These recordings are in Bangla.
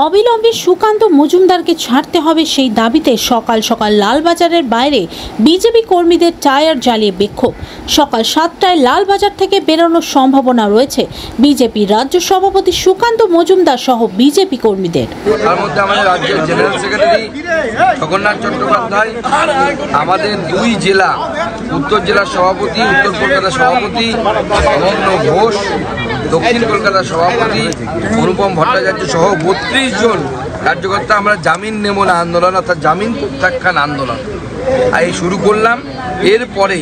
অবিলম্বে সুকান্ত মজুমদারকে ছাড়তে হবে সেই দাবিতে সকাল সকাল লালবাজারের বাইরে বিজেপি কর্মীদের টায়ার জ্বালিয়ে বিক্ষোভ। সকাল 7টায় লালবাজার থেকে বেরোনোর সম্ভাবনা রয়েছে বিজেপি রাজ্য সভাপতি সুকান্ত মজুমদার সহ বিজেপি কর্মীদের। তার মধ্যে আমাদের রাজ্যের জেনারেল সেক্রেটারি জগন্নাথ চট্টোপাধ্যায়, আমাদের দুই জেলা উত্তর জেলার সভাপতি, উত্তর কলকাতার সভাপতি অনন্য ঘোষ, দক্ষিণ কলকাতার সভাপতি অনুপম ভট্টাচার্য সহ 32 জন কার্যকর্তা আমরা জামিন নেব না আন্দোলন অর্থাৎ জামিন প্রত্যাখ্যান আন্দোলন এই শুরু করলাম। এরপরে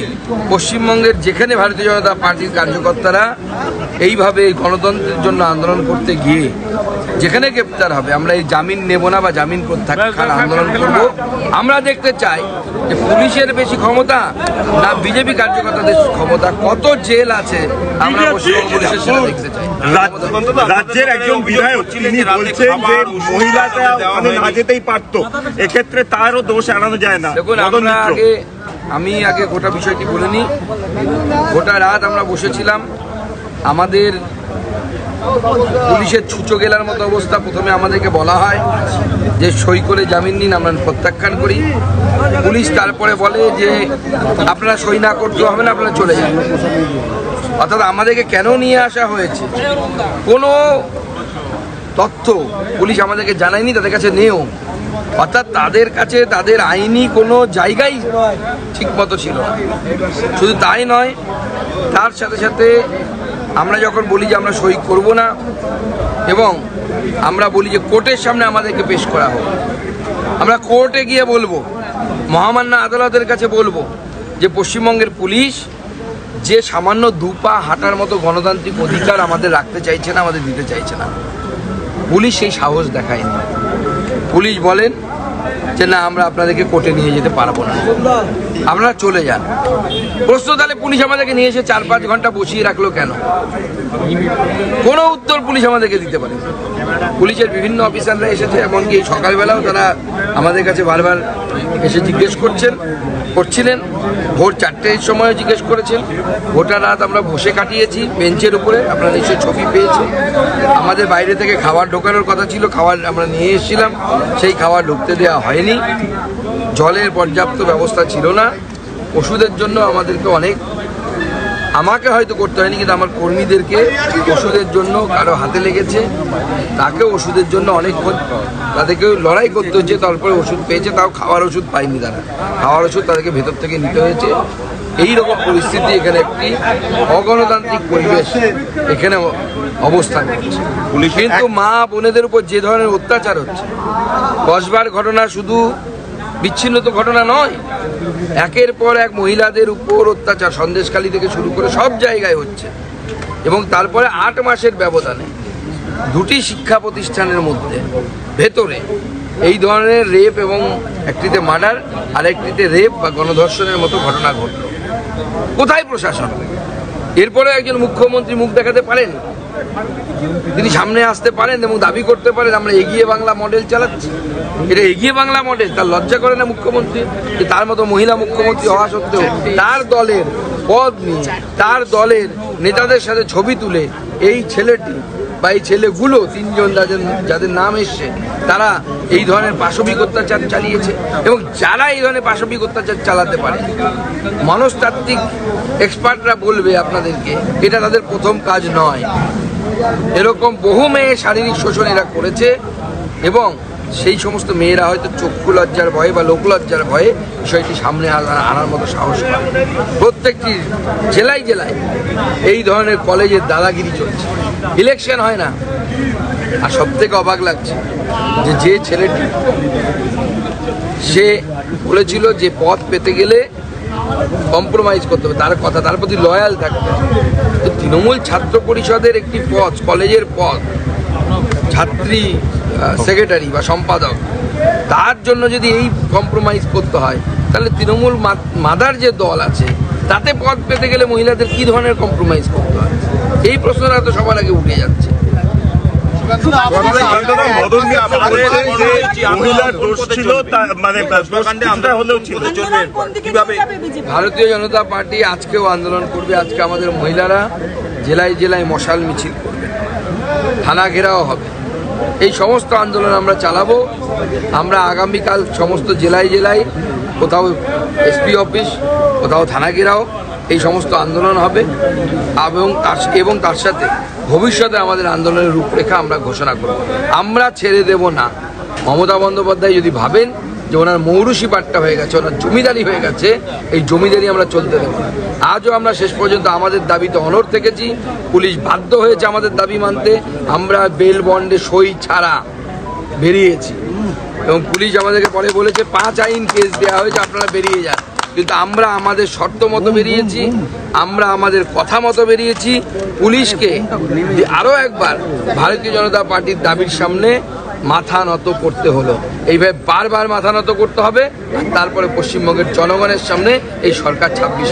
পশ্চিমবঙ্গের যেখানে ভারতীয় জনতা পার্টির কার্যকর্তারা এইভাবে গণতন্ত্রের জন্য আন্দোলন করতে গিয়ে যেখানে গ্রেপ্তার হবে আমরা এই জামিন নেব না বা জামিন প্রত্যাখ্যান আন্দোলন করব। আমরা দেখতে চাই যে পুলিশের বেশি ক্ষমতা না বিজেপি কার্যকর্তাদের ক্ষমতা, কত জেল আছে আমরা পশ্চিমবঙ্গ পুলিশের সেটা দেখতে চাই। রাজ্যের একজন বিধায়ক তিনি বলছেন যে মহিলাটা ওখানে না যেতেই পারতো, এক্ষেত্রে তারও দোষ এড়ানো যায় না। দেখুন, আমি আগে গোটা বিষয়টি বলিনি। গোটা রাত আমরা বসেছিলাম, আমাদের পুলিশের ছুঁচো গেলার মতো অবস্থা। প্রথমে আমাদেরকে বলা হয় যে সই করে জামিন নিন, আমরা প্রত্যাখ্যান করি। পুলিশ তারপরে বলে যে আপনারা সই না করতে হবে না, আপনারা চলে যান। অর্থাৎ আমাদেরকে কেন নিয়ে আসা হয়েছে কোনো তথ্য পুলিশ আমাদেরকে জানায়নি, তাদের কাছে নেও। অর্থাৎ তাদের কাছে তাদের আইনি কোনো জায়গাই ঠিক মতো ছিল না। শুধু তাই নয়, তার সাথে সাথে আমরা যখন বলি যে আমরা সই করব না এবং আমরা বলি যে কোর্টের সামনে আমাদেরকে পেশ করা হোক, আমরা কোর্টে গিয়ে বলবো, মহামান্য আদালতের কাছে বলবো যে পশ্চিমবঙ্গের পুলিশ যে সামান্য দুপা হাঁটার মতো গণতান্ত্রিক অধিকার আমাদের রাখতে চাইছে না, আমাদের দিতে চাইছে না, পুলিশ সেই সাহস দেখায়নি। পুলিশ বলেন যে না, আমরা আপনাদেরকে কোর্টে নিয়ে যেতে পারবো না, আপনারা চলে যান। প্রশ্ন, তাহলে পুলিশ আমাদেরকে নিয়ে এসে 4-5 ঘন্টা বসিয়ে রাখলো কেন? কোনো উত্তর পুলিশ আমাদেরকে দিতে পারে। পুলিশের বিভিন্ন অফিসাররা এসেছে, এমনকি সকালবেলাও তারা আমাদের কাছে বারবার এসে জিজ্ঞেস করছিলেন। ভোর 4টের সময় জিজ্ঞেস করেছেন। গোটা রাত আমরা বসে কাটিয়েছি বেঞ্চের উপরে, আপনারা নিশ্চয়ই ছবি পেয়েছেন। আমাদের বাইরে থেকে খাবার ঢোকানোর কথা ছিল, খাবার আমরা নিয়ে এসেছিলাম, সেই খাবার ঢুকতে দেওয়া হয়নি। জলের পর্যাপ্ত ব্যবস্থা ছিল না। ওষুধের জন্য আমাকে হয়তো করতে হয়নি, কিন্তু আমার কর্মীদেরকে ওষুধের জন্য কারো হাতে লেগেছে, তাকেও ওষুধের জন্য অনেকক্ষণ তাদেরকেও লড়াই করতে হচ্ছে, তারপরে ওষুধ পেয়েছে। তাও খাওয়ার ওষুধ পায়নি তারা, খাওয়ার ওষুধ তাদেরকে ভেতর থেকে নিতে হয়েছে। এইরকম পরিস্থিতি, এখানে একটি অগণতান্ত্রিক পরিবেশ এখানে অবস্থান করছে। কিন্তু মা বোনেদের উপর যে ধরনের অত্যাচার হচ্ছে, কসবার ঘটনা শুধু বিচ্ছিন্ন ঘটনা নয়, একের পর এক মহিলাদের উপর অত্যাচার সন্দেশখালী থেকে শুরু করে সব জায়গায় হচ্ছে। এবং তারপরে 8 মাসের ব্যবধানে 2টি শিক্ষা প্রতিষ্ঠানের মধ্যে ভেতরে এই ধরনের রেপ, এবং একটিতে মার্ডার আর একটিতে রেপ বা গণধর্ষণের মতো ঘটনা ঘটল। কোথায় প্রশাসন? এরপরে একজন মুখ্যমন্ত্রী মুখ দেখাতে পারেন, তিনি সামনে আসতে পারেন এবং দাবি করতে পারেন আমরা এগিয়ে বাংলা মডেল চালাচ্ছি। এটা এগিয়ে বাংলা মডেল? তার লজ্জা করে না মুখ্যমন্ত্রী যে তার মতো মহিলা মুখ্যমন্ত্রী হওয়া সত্ত্বেও তার দলের পদ নিয়ে, তার দলের নেতাদের সাথে ছবি তুলে এই ছেলেটি বা এই ছেলেগুলো 3 জন যাদের নাম এসছে, তারা এই ধরনের পাশবিক অত্যাচার চালিয়েছে। এবং যারা এই ধরনের পাশবিক অত্যাচার চালাতে পারে, মনস্তাত্ত্বিক এক্সপার্টরা বলবে আপনাদেরকে এটা তাদের প্রথম কাজ নয়। এরকম বহু মেয়ে শারীরিক শোষণ এরা করেছে, এবং সেই সমস্ত মেয়েরা হয়তো চক্ষু লজ্জার ভয়ে বা লোকলজ্জার ভয়ে বিষয়টি সামনে আনার মতো সাহস পায়। প্রত্যেকটি জেলায় জেলায় এই ধরনের কলেজের দাদাগিরি চলছে, ইলেকশন হয় না। আর সব থেকে অবাক লাগছে যে ছেলেটি সে বলেছিল যে পদ পেতে গেলে কম্প্রোমাইজ করতে হবে, তার কথা, তার প্রতি লয়াল থাকতে হবে। তো তৃণমূল ছাত্র পরিষদের একটি পদ, কলেজের পদ, ছাত্রী সেক্রেটারি বা সম্পাদক, তার জন্য যদি এই কম্প্রোমাইজ করতে হয়, তাহলে তৃণমূল মাদার যে দল আছে তাতে পদ পেতে গেলে মহিলাদের কি ধরনের কম্প্রোমাইজ করতে হয়? এই প্রশ্নটা তো সবার আগে উঠে যাচ্ছে। ভারতীয় জনতা পার্টি আজকেও আন্দোলন করবে। আজকে আমাদের মহিলারা জেলায় জেলায় মশাল মিছিল করবে, থানা ঘেরাও হবে। এই সমস্ত আন্দোলন আমরা চালাবো। আমরা আগামীকাল সমস্ত জেলায় জেলায় কোথাও এসপি অফিস, কোথাও থানা ঘেরাও, এই সমস্ত আন্দোলন হবে এবং তার সাথে ভবিষ্যতে আমাদের আন্দোলনের রূপরেখা আমরা ঘোষণা করব। আমরা ছেড়ে দেব না। মমতা বন্দ্যোপাধ্যায় যদি ভাবেন যে ওনার মৌরুষি পাট্টা হয়ে গেছে, ওনার জমিদারি হয়ে গেছে, এই জমিদারি আমরা চলতে দেবো না। আজও আমরা শেষ পর্যন্ত আমাদের দাবিতে অনড় থেকেছি। পুলিশ বাধ্য হয়েছে আমাদের দাবি মানতে। আমরা বেল বন্ডে সই ছাড়া বেরিয়েছি এবং পুলিশ আমাদেরকে পরে বলেছে 5 আইন কেস দেওয়া হয়েছে, আপনারা বেরিয়ে যান। কিন্তু আমরা আমাদের শর্ত মতো বেরিয়েছি, আমরা আমাদের কথা মতো বেরিয়েছি। পুলিশকে আরও একবার ভারতীয় জনতা পার্টির দাবির সামনে মাথা নত করতে হলো। এইভাবে বারবার মাথা নত করতে হবে। তারপরে পশ্চিমবঙ্গের জনগণের সামনে এই সরকার 26